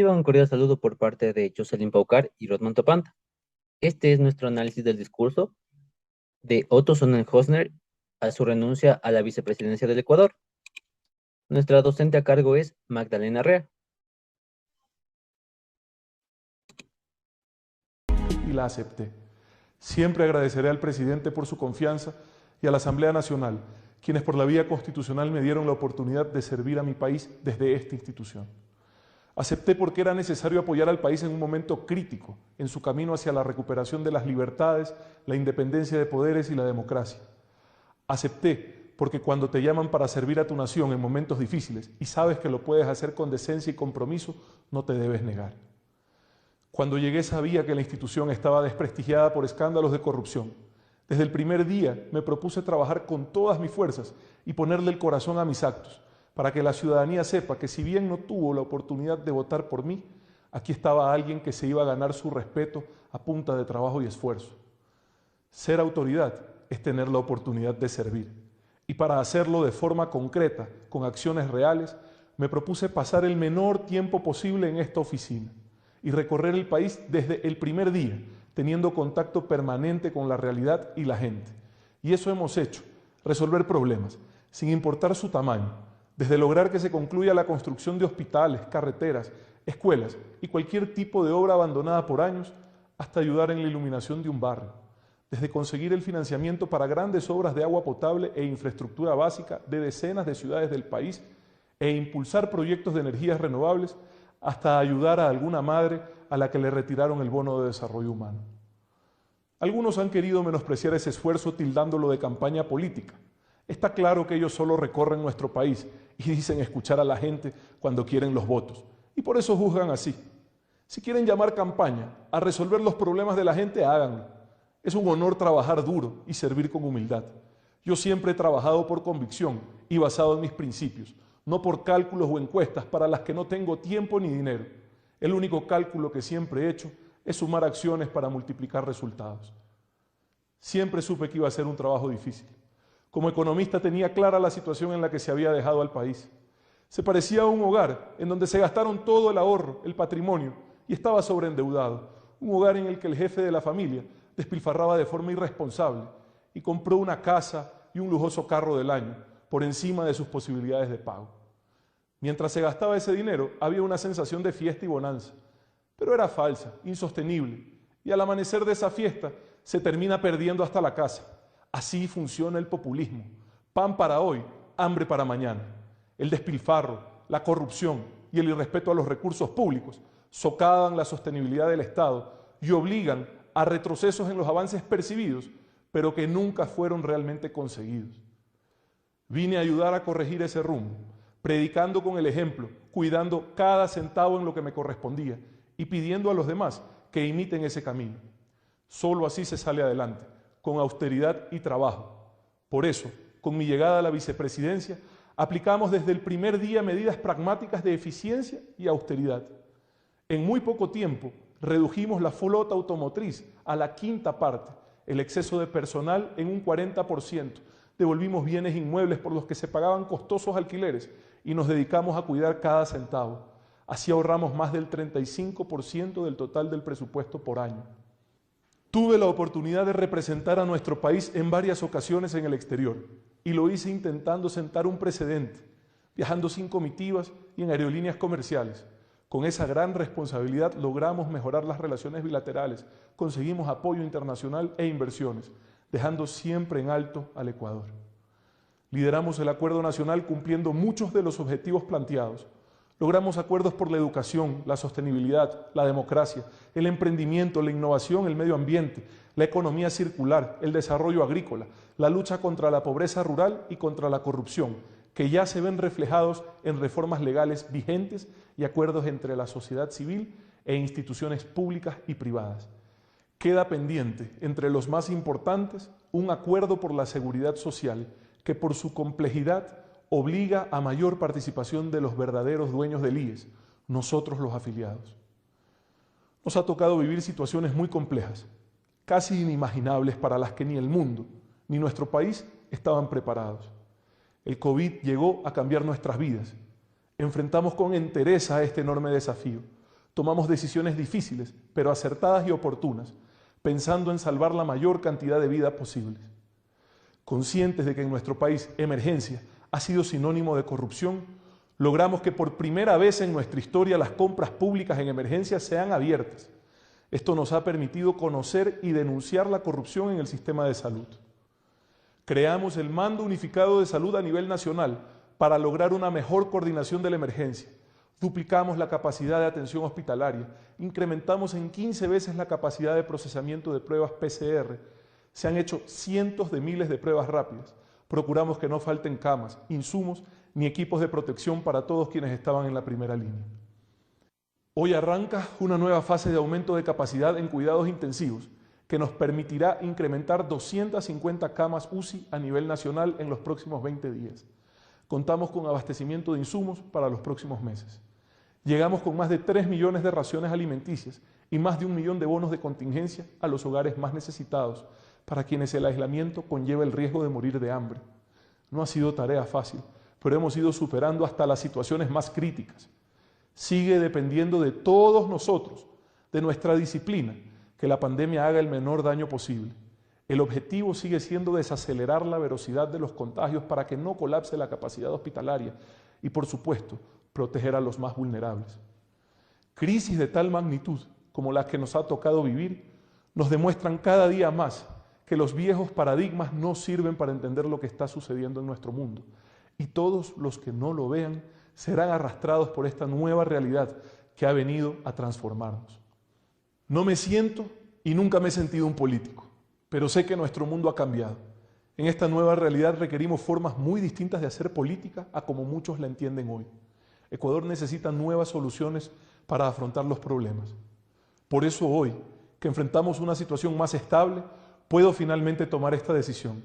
Reciban un cordial saludo por parte de Jocelyn Paucar y Rodman Topanta. Este es nuestro análisis del discurso de Otto Sonnenhösner a su renuncia a la vicepresidencia del Ecuador. Nuestra docente a cargo es Magdalena Rea. Y la acepté. Siempre agradeceré al presidente por su confianza y a la Asamblea Nacional, quienes por la vía constitucional me dieron la oportunidad de servir a mi país desde esta institución. Acepté porque era necesario apoyar al país en un momento crítico, en su camino hacia la recuperación de las libertades, la independencia de poderes y la democracia. Acepté porque cuando te llaman para servir a tu nación en momentos difíciles y sabes que lo puedes hacer con decencia y compromiso, no te debes negar. Cuando llegué sabía que la institución estaba desprestigiada por escándalos de corrupción. Desde el primer día me propuse trabajar con todas mis fuerzas y ponerle el corazón a mis actos, para que la ciudadanía sepa que si bien no tuvo la oportunidad de votar por mí, aquí estaba alguien que se iba a ganar su respeto a punta de trabajo y esfuerzo. Ser autoridad es tener la oportunidad de servir. Y para hacerlo de forma concreta, con acciones reales, me propuse pasar el menor tiempo posible en esta oficina y recorrer el país desde el primer día, teniendo contacto permanente con la realidad y la gente. Y eso hemos hecho, resolver problemas, sin importar su tamaño, desde lograr que se concluya la construcción de hospitales, carreteras, escuelas y cualquier tipo de obra abandonada por años, hasta ayudar en la iluminación de un barrio, desde conseguir el financiamiento para grandes obras de agua potable e infraestructura básica de decenas de ciudades del país e impulsar proyectos de energías renovables, hasta ayudar a alguna madre a la que le retiraron el bono de desarrollo humano. Algunos han querido menospreciar ese esfuerzo tildándolo de campaña política. Está claro que ellos solo recorren nuestro país y dicen escuchar a la gente cuando quieren los votos, y por eso juzgan así. Si quieren llamar campaña a resolver los problemas de la gente, háganlo. Es un honor trabajar duro y servir con humildad. Yo siempre he trabajado por convicción y basado en mis principios, no por cálculos o encuestas para las que no tengo tiempo ni dinero. El único cálculo que siempre he hecho es sumar acciones para multiplicar resultados. Siempre supe que iba a ser un trabajo difícil. Como economista tenía clara la situación en la que se había dejado al país. Se parecía a un hogar en donde se gastaron todo el ahorro, el patrimonio, y estaba sobreendeudado. Un hogar en el que el jefe de la familia despilfarraba de forma irresponsable y compró una casa y un lujoso carro del año, por encima de sus posibilidades de pago. Mientras se gastaba ese dinero, había una sensación de fiesta y bonanza, pero era falsa, insostenible, y al amanecer de esa fiesta se termina perdiendo hasta la casa. Así funciona el populismo: pan para hoy, hambre para mañana. El despilfarro, la corrupción y el irrespeto a los recursos públicos socavan la sostenibilidad del Estado y obligan a retrocesos en los avances percibidos, pero que nunca fueron realmente conseguidos. Vine a ayudar a corregir ese rumbo, predicando con el ejemplo, cuidando cada centavo en lo que me correspondía y pidiendo a los demás que imiten ese camino. Solo así se sale adelante, con austeridad y trabajo. Por eso, con mi llegada a la vicepresidencia, aplicamos desde el primer día medidas pragmáticas de eficiencia y austeridad. En muy poco tiempo, redujimos la flota automotriz a la quinta parte, el exceso de personal en un 40%, devolvimos bienes inmuebles por los que se pagaban costosos alquileres y nos dedicamos a cuidar cada centavo. Así ahorramos más del 35% del total del presupuesto por año. Tuve la oportunidad de representar a nuestro país en varias ocasiones en el exterior y lo hice intentando sentar un precedente, viajando sin comitivas y en aerolíneas comerciales. Con esa gran responsabilidad logramos mejorar las relaciones bilaterales, conseguimos apoyo internacional e inversiones, dejando siempre en alto al Ecuador. Lideramos el acuerdo nacional cumpliendo muchos de los objetivos planteados. Logramos acuerdos por la educación, la sostenibilidad, la democracia, el emprendimiento, la innovación, el medio ambiente, la economía circular, el desarrollo agrícola, la lucha contra la pobreza rural y contra la corrupción, que ya se ven reflejados en reformas legales vigentes y acuerdos entre la sociedad civil e instituciones públicas y privadas. Queda pendiente, entre los más importantes, un acuerdo por la seguridad social que por su complejidad obliga a mayor participación de los verdaderos dueños del IES, nosotros los afiliados. Nos ha tocado vivir situaciones muy complejas, casi inimaginables para las que ni el mundo ni nuestro país estaban preparados. El COVID llegó a cambiar nuestras vidas. Enfrentamos con entereza este enorme desafío. Tomamos decisiones difíciles, pero acertadas y oportunas, pensando en salvar la mayor cantidad de vidas posibles. Conscientes de que en nuestro país emergencia ha sido sinónimo de corrupción, logramos que por primera vez en nuestra historia las compras públicas en emergencia sean abiertas. Esto nos ha permitido conocer y denunciar la corrupción en el sistema de salud. Creamos el Mando Unificado de Salud a nivel nacional para lograr una mejor coordinación de la emergencia. Duplicamos la capacidad de atención hospitalaria, incrementamos en 15 veces la capacidad de procesamiento de pruebas PCR. Se han hecho cientos de miles de pruebas rápidas. Procuramos que no falten camas, insumos ni equipos de protección para todos quienes estaban en la primera línea. Hoy arranca una nueva fase de aumento de capacidad en cuidados intensivos que nos permitirá incrementar 250 camas UCI a nivel nacional en los próximos 20 días. Contamos con abastecimiento de insumos para los próximos meses. Llegamos con más de 3 millones de raciones alimenticias y más de 1 millón de bonos de contingencia a los hogares más necesitados, para quienes el aislamiento conlleva el riesgo de morir de hambre. No ha sido tarea fácil, pero hemos ido superando hasta las situaciones más críticas. Sigue dependiendo de todos nosotros, de nuestra disciplina, que la pandemia haga el menor daño posible. El objetivo sigue siendo desacelerar la velocidad de los contagios para que no colapse la capacidad hospitalaria y, por supuesto, proteger a los más vulnerables. Crisis de tal magnitud como las que nos ha tocado vivir nos demuestran cada día más que los viejos paradigmas no sirven para entender lo que está sucediendo en nuestro mundo, y todos los que no lo vean serán arrastrados por esta nueva realidad que ha venido a transformarnos. No me siento y nunca me he sentido un político, pero sé que nuestro mundo ha cambiado. En esta nueva realidad requerimos formas muy distintas de hacer política a como muchos la entienden hoy. Ecuador necesita nuevas soluciones para afrontar los problemas. Por eso hoy, que enfrentamos una situación más estable, puedo finalmente tomar esta decisión.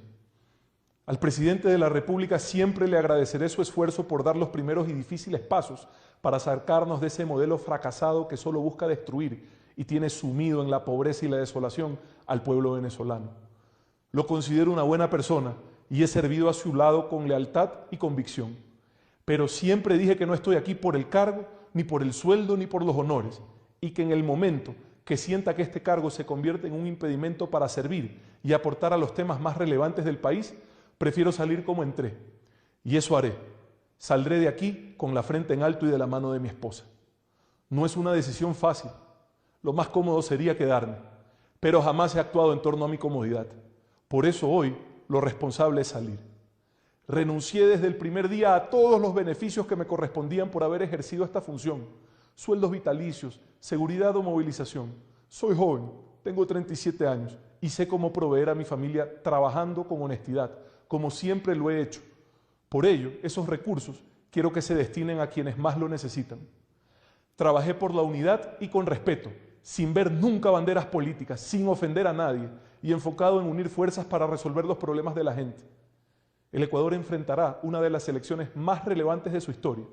Al presidente de la República siempre le agradeceré su esfuerzo por dar los primeros y difíciles pasos para sacarnos de ese modelo fracasado que solo busca destruir y tiene sumido en la pobreza y la desolación al pueblo venezolano. Lo considero una buena persona y he servido a su lado con lealtad y convicción. Pero siempre dije que no estoy aquí por el cargo, ni por el sueldo, ni por los honores, y que en el momento que sienta que este cargo se convierte en un impedimento para servir y aportar a los temas más relevantes del país, prefiero salir como entré. Y eso haré. Saldré de aquí con la frente en alto y de la mano de mi esposa. No es una decisión fácil. Lo más cómodo sería quedarme, pero jamás he actuado en torno a mi comodidad. Por eso hoy lo responsable es salir. Renuncié desde el primer día a todos los beneficios que me correspondían por haber ejercido esta función. Sueldos vitalicios, seguridad o movilización. Soy joven, tengo 37 años y sé cómo proveer a mi familia trabajando con honestidad, como siempre lo he hecho. Por ello, esos recursos quiero que se destinen a quienes más lo necesitan. Trabajé por la unidad y con respeto, sin ver nunca banderas políticas, sin ofender a nadie y enfocado en unir fuerzas para resolver los problemas de la gente. El Ecuador enfrentará una de las elecciones más relevantes de su historia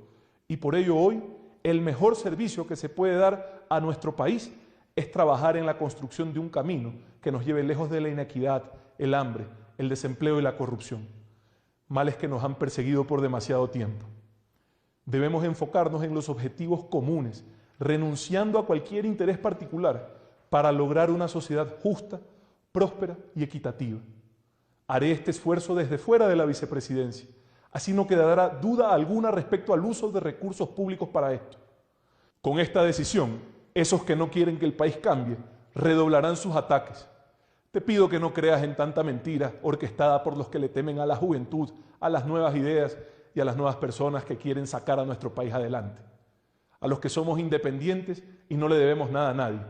y por ello hoy el mejor servicio que se puede dar a nuestro país es trabajar en la construcción de un camino que nos lleve lejos de la inequidad, el hambre, el desempleo y la corrupción, males que nos han perseguido por demasiado tiempo. Debemos enfocarnos en los objetivos comunes, renunciando a cualquier interés particular para lograr una sociedad justa, próspera y equitativa. Haré este esfuerzo desde fuera de la vicepresidencia. Así no quedará duda alguna respecto al uso de recursos públicos para esto. Con esta decisión, esos que no quieren que el país cambie redoblarán sus ataques. Te pido que no creas en tanta mentira orquestada por los que le temen a la juventud, a las nuevas ideas y a las nuevas personas que quieren sacar a nuestro país adelante. A los que somos independientes y no le debemos nada a nadie.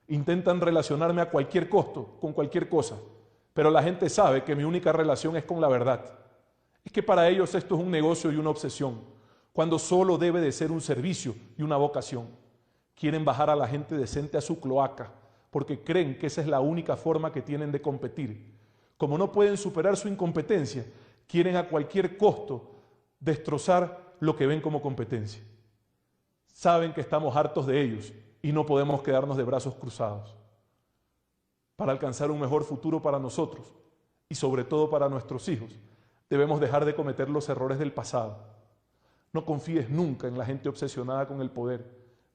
Intentan relacionarme a cualquier costo, con cualquier cosa, pero la gente sabe que mi única relación es con la verdad. Es que para ellos esto es un negocio y una obsesión, cuando solo debe de ser un servicio y una vocación. Quieren bajar a la gente decente a su cloaca, porque creen que esa es la única forma que tienen de competir. Como no pueden superar su incompetencia, quieren a cualquier costo destrozar lo que ven como competencia. Saben que estamos hartos de ellos y no podemos quedarnos de brazos cruzados. Para alcanzar un mejor futuro para nosotros y sobre todo para nuestros hijos, debemos dejar de cometer los errores del pasado. No confíes nunca en la gente obsesionada con el poder.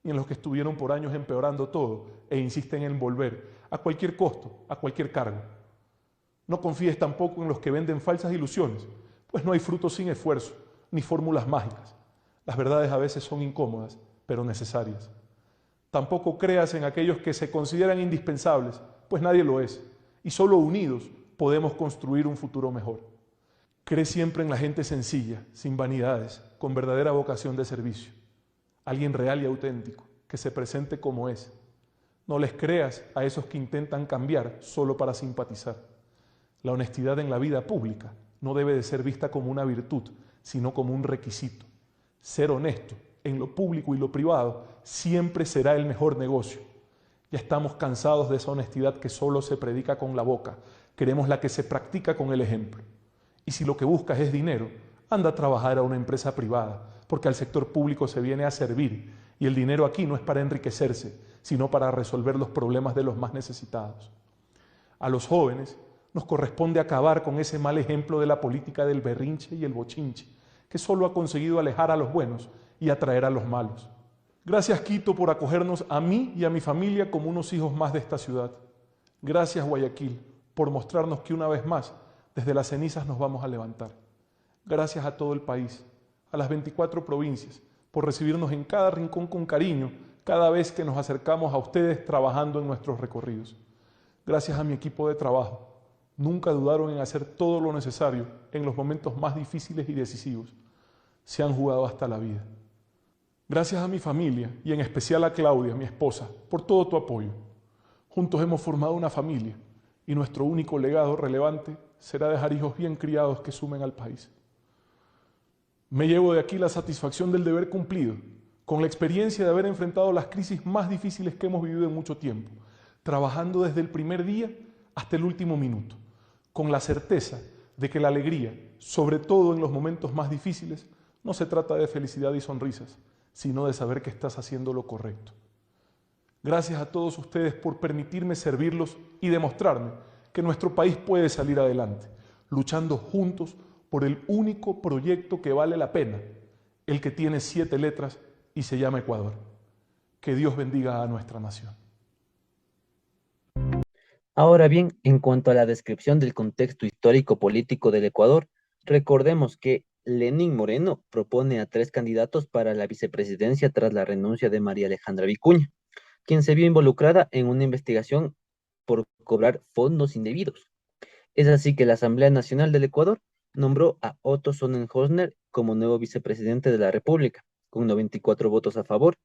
y en los que estuvieron por años empeorando todo e insisten en volver, a cualquier costo, a cualquier cargo. No confíes tampoco en los que venden falsas ilusiones, pues no hay frutos sin esfuerzo, ni fórmulas mágicas. Las verdades a veces son incómodas, pero necesarias. Tampoco creas en aquellos que se consideran indispensables, pues nadie lo es, y solo unidos podemos construir un futuro mejor. Cree siempre en la gente sencilla, sin vanidades, con verdadera vocación de servicio. Alguien real y auténtico, que se presente como es. No les creas a esos que intentan cambiar solo para simpatizar. La honestidad en la vida pública no debe de ser vista como una virtud, sino como un requisito. Ser honesto en lo público y lo privado siempre será el mejor negocio. Ya estamos cansados de esa honestidad que solo se predica con la boca. Queremos la que se practica con el ejemplo. Y si lo que buscas es dinero, anda a trabajar a una empresa privada, porque al sector público se viene a servir y el dinero aquí no es para enriquecerse, sino para resolver los problemas de los más necesitados. A los jóvenes nos corresponde acabar con ese mal ejemplo de la política del berrinche y el bochinche, que solo ha conseguido alejar a los buenos y atraer a los malos. Gracias, Quito, por acogernos a mí y a mi familia como unos hijos más de esta ciudad. Gracias, Guayaquil, por mostrarnos que una vez más, desde las cenizas nos vamos a levantar. Gracias a todo el país, a las 24 provincias, por recibirnos en cada rincón con cariño, cada vez que nos acercamos a ustedes trabajando en nuestros recorridos. Gracias a mi equipo de trabajo. Nunca dudaron en hacer todo lo necesario en los momentos más difíciles y decisivos. Se han jugado hasta la vida. Gracias a mi familia y en especial a Claudia, mi esposa, por todo tu apoyo. Juntos hemos formado una familia y nuestro único legado relevante será dejar hijos bien criados que sumen al país. Me llevo de aquí la satisfacción del deber cumplido, con la experiencia de haber enfrentado las crisis más difíciles que hemos vivido en mucho tiempo, trabajando desde el primer día hasta el último minuto, con la certeza de que la alegría, sobre todo en los momentos más difíciles, no se trata de felicidad y sonrisas, sino de saber que estás haciendo lo correcto. Gracias a todos ustedes por permitirme servirlos y demostrarme que nuestro país puede salir adelante, luchando juntos por el único proyecto que vale la pena, el que tiene 7 letras y se llama Ecuador. Que Dios bendiga a nuestra nación. Ahora bien, en cuanto a la descripción del contexto histórico-político del Ecuador, recordemos que Lenín Moreno propone a 3 candidatos para la vicepresidencia tras la renuncia de María Alejandra Vicuña, quien se vio involucrada en una investigación por cobrar fondos indebidos. Es así que la Asamblea Nacional del Ecuador nombró a Otto Sonnenhorstner como nuevo vicepresidente de la República, con 94 votos a favor,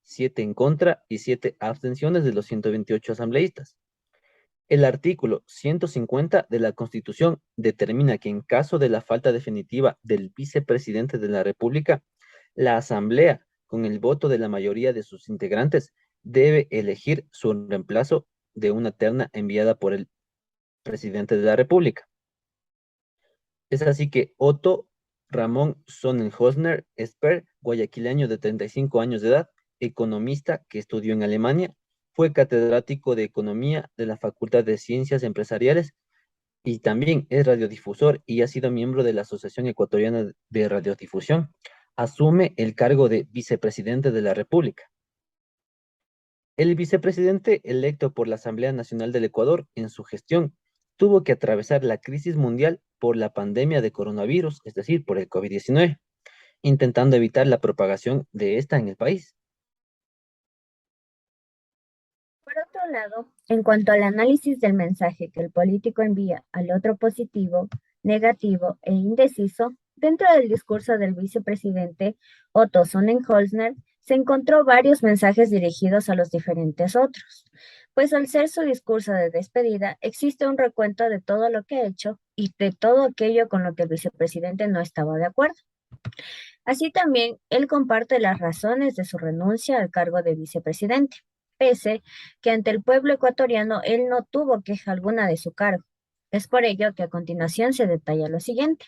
7 en contra y 7 abstenciones de los 128 asambleístas. El artículo 150 de la Constitución determina que en caso de la falta definitiva del vicepresidente de la República, la Asamblea, con el voto de la mayoría de sus integrantes, debe elegir su reemplazo de una terna enviada por el presidente de la República. Es así que Otto Ramón Sonnenhorstner Esper, guayaquileño de 35 años de edad, economista que estudió en Alemania, fue catedrático de Economía de la Facultad de Ciencias Empresariales y también es radiodifusor y ha sido miembro de la Asociación Ecuatoriana de Radiodifusión. Asume el cargo de vicepresidente de la República. El vicepresidente electo por la Asamblea Nacional del Ecuador en su gestión tuvo que atravesar la crisis mundial por la pandemia de coronavirus, es decir, por el COVID-19, intentando evitar la propagación de esta en el país. Por otro lado, en cuanto al análisis del mensaje que el político envía al otro positivo, negativo e indeciso, dentro del discurso del vicepresidente Otto Sonnenhorstner se encontró varios mensajes dirigidos a los diferentes otros, pues al ser su discurso de despedida existe un recuento de todo lo que ha hecho y de todo aquello con lo que el vicepresidente no estaba de acuerdo. Así también, él comparte las razones de su renuncia al cargo de vicepresidente, pese que ante el pueblo ecuatoriano él no tuvo queja alguna de su cargo. Es por ello que a continuación se detalla lo siguiente.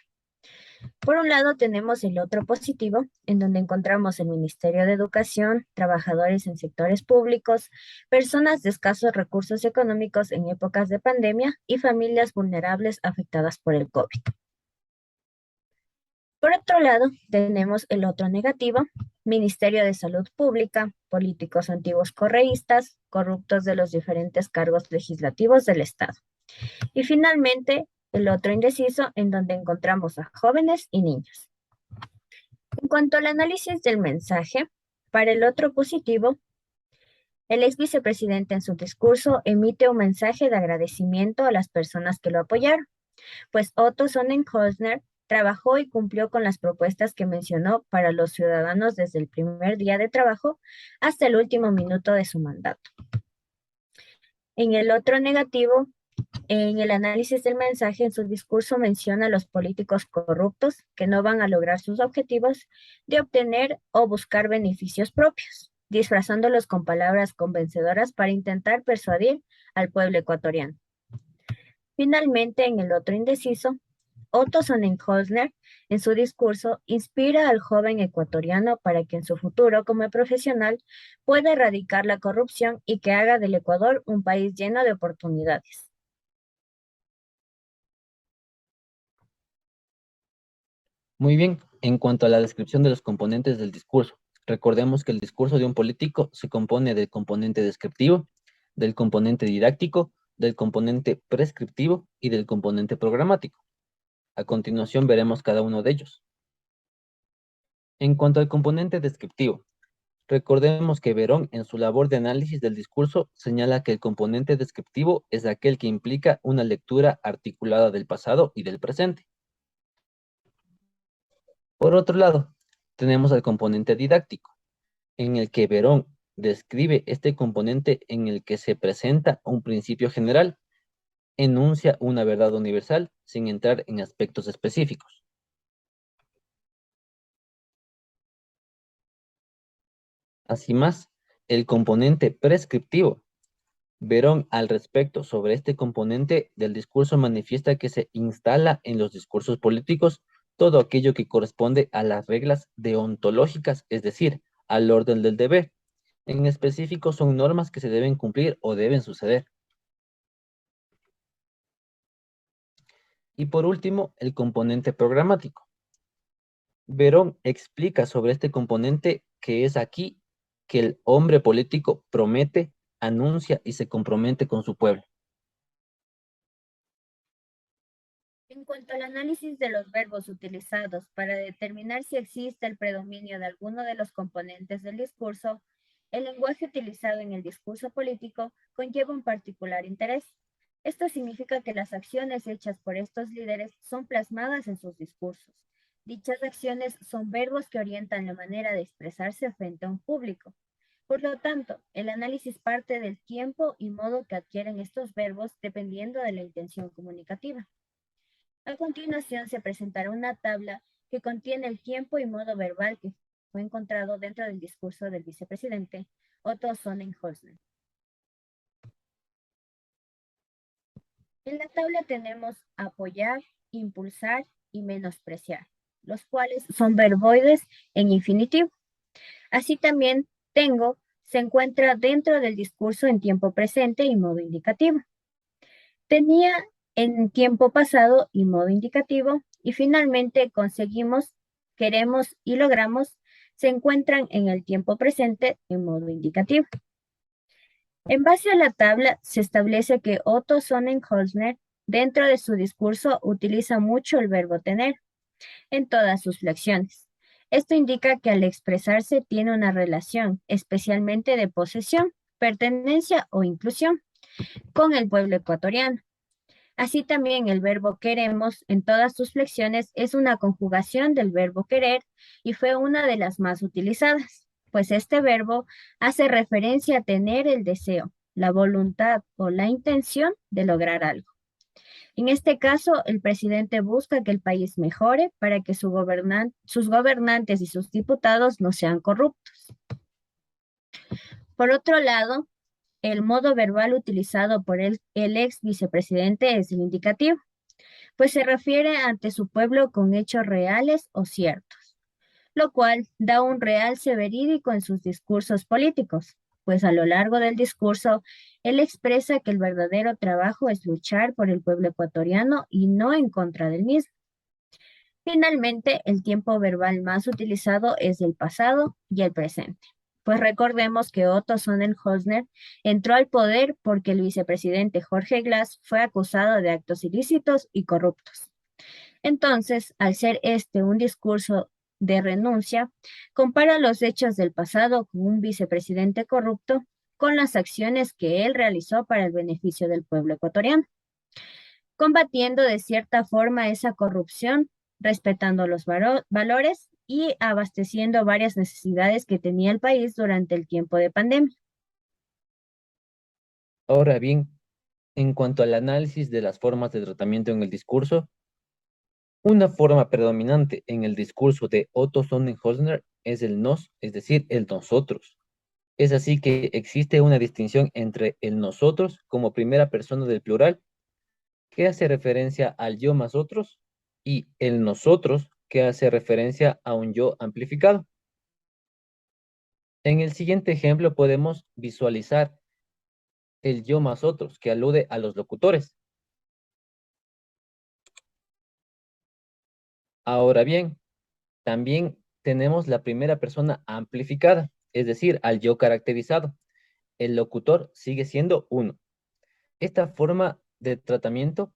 Por un lado tenemos el otro positivo, en donde encontramos el Ministerio de Educación, trabajadores en sectores públicos, personas de escasos recursos económicos en épocas de pandemia y familias vulnerables afectadas por el COVID. Por otro lado, tenemos el otro negativo: Ministerio de Salud Pública, políticos antiguos correístas, corruptos de los diferentes cargos legislativos del Estado. Y finalmente, el otro indeciso, en donde encontramos a jóvenes y niños. En cuanto al análisis del mensaje, para el otro positivo, el ex vicepresidente en su discurso emite un mensaje de agradecimiento a las personas que lo apoyaron, pues Otto Sonnenhorstner trabajó y cumplió con las propuestas que mencionó para los ciudadanos desde el primer día de trabajo hasta el último minuto de su mandato. En el otro negativo, en el análisis del mensaje, en su discurso menciona a los políticos corruptos que no van a lograr sus objetivos de obtener o buscar beneficios propios, disfrazándolos con palabras convencedoras para intentar persuadir al pueblo ecuatoriano. Finalmente, en el otro indeciso, Otto Sonnenhorstner, en su discurso, inspira al joven ecuatoriano para que en su futuro como profesional pueda erradicar la corrupción y que haga del Ecuador un país lleno de oportunidades. Muy bien, en cuanto a la descripción de los componentes del discurso, recordemos que el discurso de un político se compone del componente descriptivo, del componente didáctico, del componente prescriptivo y del componente programático. A continuación veremos cada uno de ellos. En cuanto al componente descriptivo, recordemos que Verón, en su labor de análisis del discurso, señala que el componente descriptivo es aquel que implica una lectura articulada del pasado y del presente. Por otro lado, tenemos al componente didáctico, en el que Verón describe este componente en el que se presenta un principio general, enuncia una verdad universal sin entrar en aspectos específicos. Así más, el componente prescriptivo. Verón al respecto sobre este componente del discurso manifiesta que se instala en los discursos políticos todo aquello que corresponde a las reglas deontológicas, es decir, al orden del deber. En específico son normas que se deben cumplir o deben suceder. Y por último, el componente programático. Verón explica sobre este componente que es aquí que el hombre político promete, anuncia y se compromete con su pueblo. En cuanto al análisis de los verbos utilizados para determinar si existe el predominio de alguno de los componentes del discurso, el lenguaje utilizado en el discurso político conlleva un particular interés. Esto significa que las acciones hechas por estos líderes son plasmadas en sus discursos. Dichas acciones son verbos que orientan la manera de expresarse frente a un público. Por lo tanto, el análisis parte del tiempo y modo que adquieren estos verbos dependiendo de la intención comunicativa. A continuación se presentará una tabla que contiene el tiempo y modo verbal que fue encontrado dentro del discurso del vicepresidente Otto Sonnenhorstner. En la tabla tenemos apoyar, impulsar y menospreciar, los cuales son verboides en infinitivo. Así también tengo se encuentra dentro del discurso en tiempo presente y modo indicativo. Tenía en tiempo pasado y modo indicativo, y finalmente conseguimos, queremos y logramos se encuentran en el tiempo presente en modo indicativo. En base a la tabla se establece que Otto Sonnenhorstner dentro de su discurso utiliza mucho el verbo tener en todas sus flexiones. Esto indica que al expresarse tiene una relación, especialmente de posesión, pertenencia o inclusión, con el pueblo ecuatoriano. Así también el verbo queremos en todas sus flexiones es una conjugación del verbo querer y fue una de las más utilizadas, pues este verbo hace referencia a tener el deseo, la voluntad o la intención de lograr algo. En este caso, el presidente busca que el país mejore para que sus gobernantes y sus diputados no sean corruptos. Por otro lado, el modo verbal utilizado por el ex vicepresidente es el indicativo, pues se refiere ante su pueblo con hechos reales o ciertos, lo cual da un realce verídico en sus discursos políticos, pues a lo largo del discurso, él expresa que el verdadero trabajo es luchar por el pueblo ecuatoriano y no en contra del mismo. Finalmente, el tiempo verbal más utilizado es el pasado y el presente. Pues recordemos que Otto Sonnenhösner entró al poder porque el vicepresidente Jorge Glass fue acusado de actos ilícitos y corruptos. Entonces, al ser este un discurso de renuncia, compara los hechos del pasado con un vicepresidente corrupto con las acciones que él realizó para el beneficio del pueblo ecuatoriano, combatiendo de cierta forma esa corrupción, respetando los valores y abasteciendo varias necesidades que tenía el país durante el tiempo de pandemia. Ahora bien, en cuanto al análisis de las formas de tratamiento en el discurso, una forma predominante en el discurso de Otto Sonnenhösner es el nos, es decir, el nosotros. Es así que existe una distinción entre el nosotros como primera persona del plural, que hace referencia al yo más otros, y el nosotros, que hace referencia a un yo amplificado. En el siguiente ejemplo podemos visualizar el yo más otros, que alude a los locutores. Ahora bien, también tenemos la primera persona amplificada, es decir, al yo caracterizado. El locutor sigue siendo uno. Esta forma de tratamiento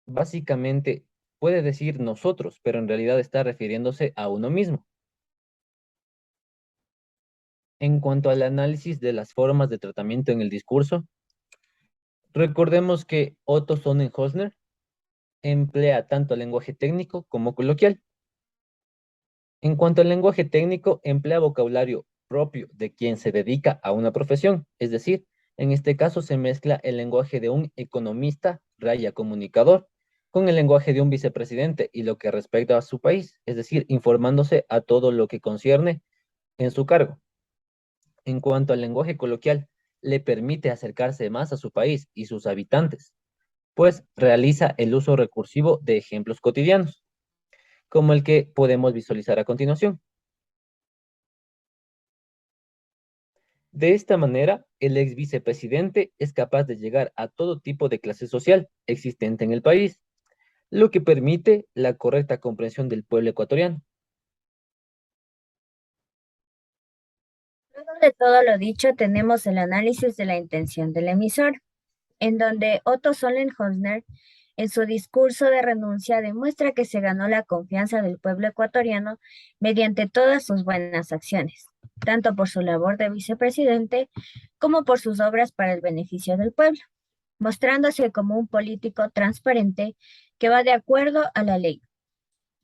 básicamente puede decir nosotros, pero en realidad está refiriéndose a uno mismo. En cuanto al análisis de las formas de tratamiento en el discurso, recordemos que Otto Sonnenhösner emplea tanto lenguaje técnico como coloquial. En cuanto al lenguaje técnico, emplea vocabulario propio de quien se dedica a una profesión, es decir, en este caso se mezcla el lenguaje de un economista, raya comunicador, con el lenguaje de un vicepresidente y lo que respecta a su país, es decir, informándose a todo lo que concierne en su cargo. En cuanto al lenguaje coloquial, le permite acercarse más a su país y sus habitantes, pues realiza el uso recursivo de ejemplos cotidianos, como el que podemos visualizar a continuación. De esta manera, el ex vicepresidente es capaz de llegar a todo tipo de clase social existente en el país, lo que permite la correcta comprensión del pueblo ecuatoriano. Luego de todo lo dicho, tenemos el análisis de la intención del emisor, en donde Otto Sonnenhösner, en su discurso de renuncia, demuestra que se ganó la confianza del pueblo ecuatoriano mediante todas sus buenas acciones, tanto por su labor de vicepresidente como por sus obras para el beneficio del pueblo, mostrándose como un político transparente que va de acuerdo a la ley.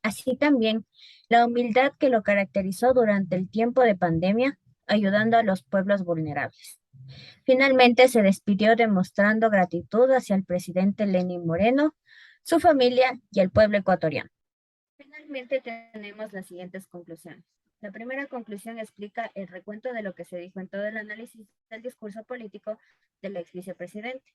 Así también, la humildad que lo caracterizó durante el tiempo de pandemia, ayudando a los pueblos vulnerables. Finalmente se despidió demostrando gratitud hacia el presidente Lenín Moreno, su familia y el pueblo ecuatoriano. Finalmente tenemos las siguientes conclusiones. La primera conclusión explica el recuento de lo que se dijo en todo el análisis del discurso político del ex vicepresidente.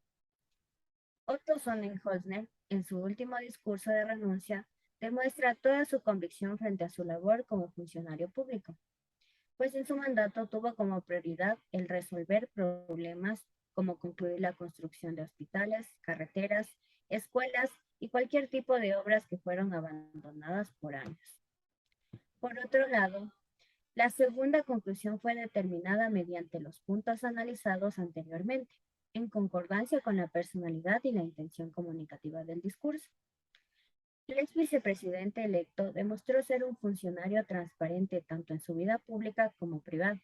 Otto Sonnenhösner, en su último discurso de renuncia, demuestra toda su convicción frente a su labor como funcionario público, pues en su mandato tuvo como prioridad el resolver problemas como concluir la construcción de hospitales, carreteras, escuelas y cualquier tipo de obras que fueron abandonadas por años. Por otro lado, la segunda conclusión fue determinada mediante los puntos analizados anteriormente, en concordancia con la personalidad y la intención comunicativa del discurso. El ex vicepresidente electo demostró ser un funcionario transparente tanto en su vida pública como privada,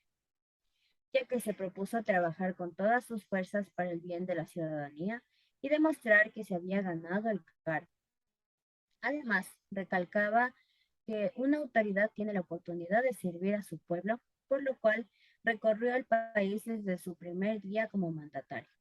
ya que se propuso trabajar con todas sus fuerzas para el bien de la ciudadanía y demostrar que se había ganado el cargo. Además, recalcaba que una autoridad tiene la oportunidad de servir a su pueblo, por lo cual recorrió el país desde su primer día como mandatario.